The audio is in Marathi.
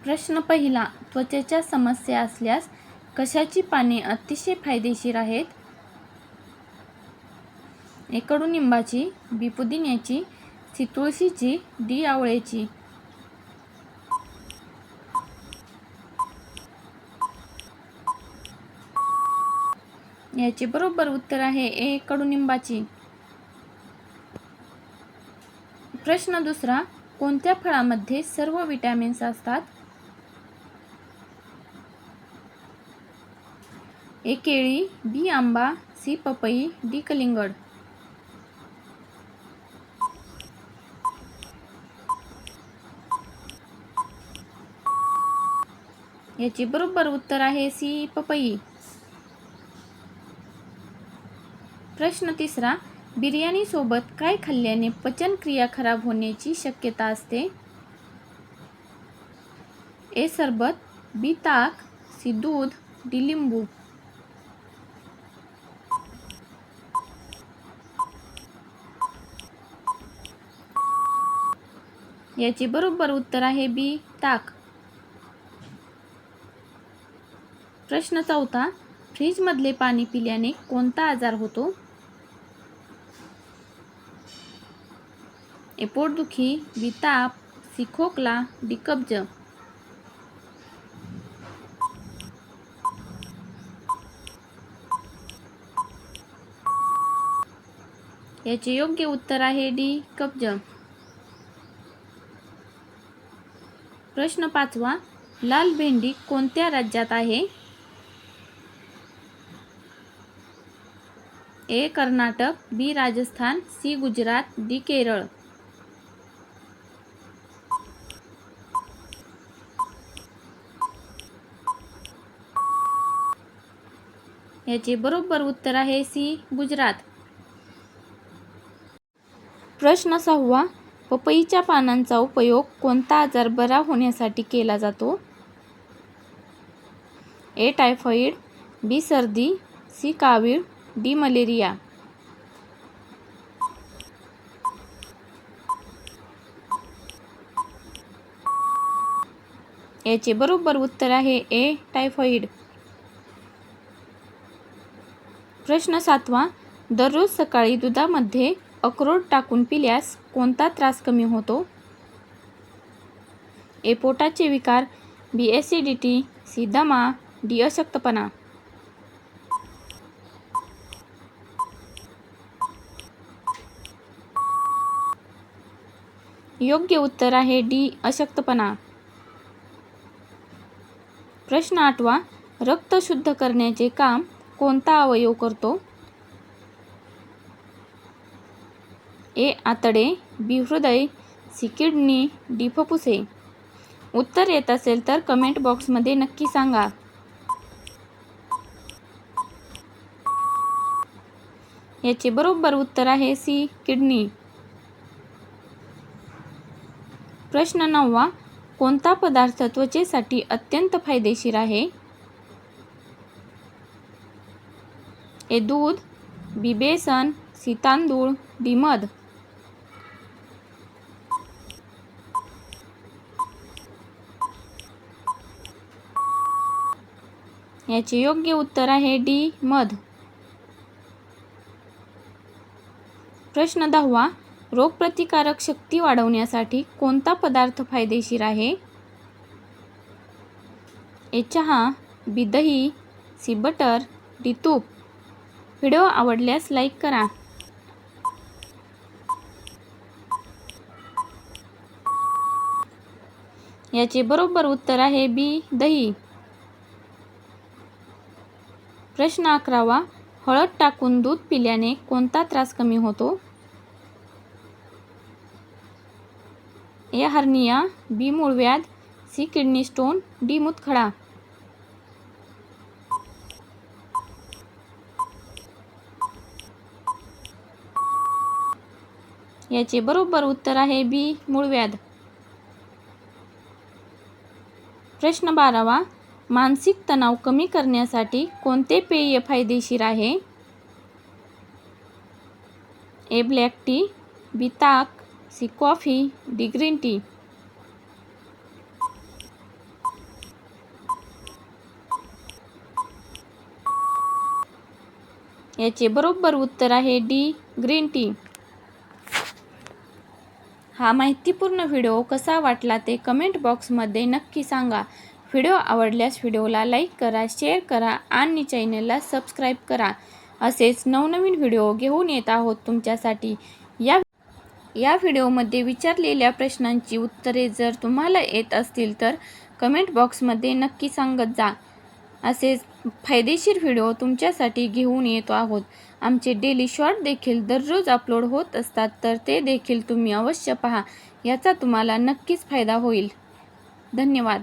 प्रश्न पहिला. त्वचेच्या समस्या असल्यास कशाची पाने अतिशय फायदेशीर आहेत? ए. कडुनिंबाची, बी. पुदिन्याची, सी. तुळशीची, डी. आवळ्याची. याचे बरोबर उत्तर आहे ए. कडुनिंबाची. प्रश्न दुसरा. कोणत्या फळामध्ये सर्व विटॅमिन्स असतात? ए. केळी, बी. आंबा, सी. पपई, डी. कलिंगड. याचे बरोबर उत्तर आहे सी. पपई. प्रश्न तिसरा. बिर्याणी सोबत काय खाल्ल्याने पचन क्रिया खराब होण्याची शक्यता असते? ए. सरबत, बी. ताक, सी. दूध, डी. लिंबू. याचे बरोबर उत्तर आहे बी. ताक. प्रश्न चौथा. फ्रीजमधले पाणी पिल्याने कोणता आजार होतो? ए. पोटदुखी, बी. ताप, सी. खोकला, डी. कब्ज. याचे योग्य उत्तर आहे डी. कब्ज. प्रश्न पाचवा. लाल भेंडी कोणत्या राज्यात आहे? ए. कर्नाटक, बी. राजस्थान, सी. गुजरात, डी. केरळ. याचे बरोबर उत्तर आहे सी. गुजरात. प्रश्न सहावा. पपईच्या पानांचा उपयोग कोणता आजार बरा होण्यासाठी केला जातो? ए. टायफॉइड, बी. सर्दी, सी. कावीळ, डी. मलेरिया. याचे बरोबर उत्तर आहे ए. टायफॉइड. प्रश्न सातवा. दररोज सकाळी दुधामध्ये अक्रोड टाकून पिल्यास कोणता त्रास कमी होतो? ए. पोटाचे विकार, बी. Acidity, C. दमा, डी. अशक्तपणा. योग्य उत्तर आहे डी. अशक्तपणा. प्रश्न आठवा. रक्त शुद्ध करण्याचे काम कोणता अवयव करतो? ए. आतडे, बी. हृदय, सी. Kidney, D. फुफ्फुसे. उत्तर येत असेल तर कमेंट बॉक्समध्ये नक्की सांगा. याचे बरोबर उत्तर आहे सी. किडनी. प्रश्न नववा. कोणता पदार्थ त्वचेसाठी अत्यंत फायदेशीर आहे? ए. दूध, बी. बेसन, सी. तांदूळ, डी. मध. याचे योग्य उत्तर आहे डी. मध. प्रश्न दहावा. रोगप्रतिकारक शक्ती वाढवण्यासाठी कोणता पदार्थ फायदेशीर आहे? ए. चहा, बी. दही, सी. Butter, D. तूप. व्हिडिओ आवडल्यास लाईक करा. याचे बरोबर उत्तर आहे बी. दही. प्रश्न 11वा. हळद टाकून दूध पिल्याने कोणता त्रास कमी होतो? ए. Hernia, B. मूळव्याध, सी. Kidney stone, D. मूतखडा. याचे बरोबर उत्तर आहे बी. मूळव्याध. प्रश्न 12वा. मानसिक तणाव कमी करण्यासाठी कोणते पेय फायदेशीर आहे? ए. Black tea, B. ताक, C. Coffee, D. Green tea. याचे बरोबर उत्तर आहे डी, ग्रीन टी. हा माहितीपूर्ण व्हिडिओ कसा वाटला ते कमेंट बॉक्समध्ये नक्की सांगा. व्हिडिओ आवडल्यास व्हिडिओला लाईक करा, शेअर करा आणि चॅनलला सबस्क्राईब करा. असेच नवनवीन व्हिडिओ घेऊन येत आहोत तुमच्यासाठी. या व्हिडिओमध्ये विचारलेल्या प्रश्नांची उत्तरे जर तुम्हाला येत असतील तर कमेंट बॉक्समध्ये नक्की सांगत जा. असेच फायदेशीर व्हिडिओ तुमच्यासाठी घेऊन येतो आहोत. आमचे डेली शॉर्ट देखील दररोज अपलोड होत असतात, तर ते देखील तुम्ही अवश्य पहा. याचा तुम्हाला नक्कीच फायदा होईल. धन्यवाद.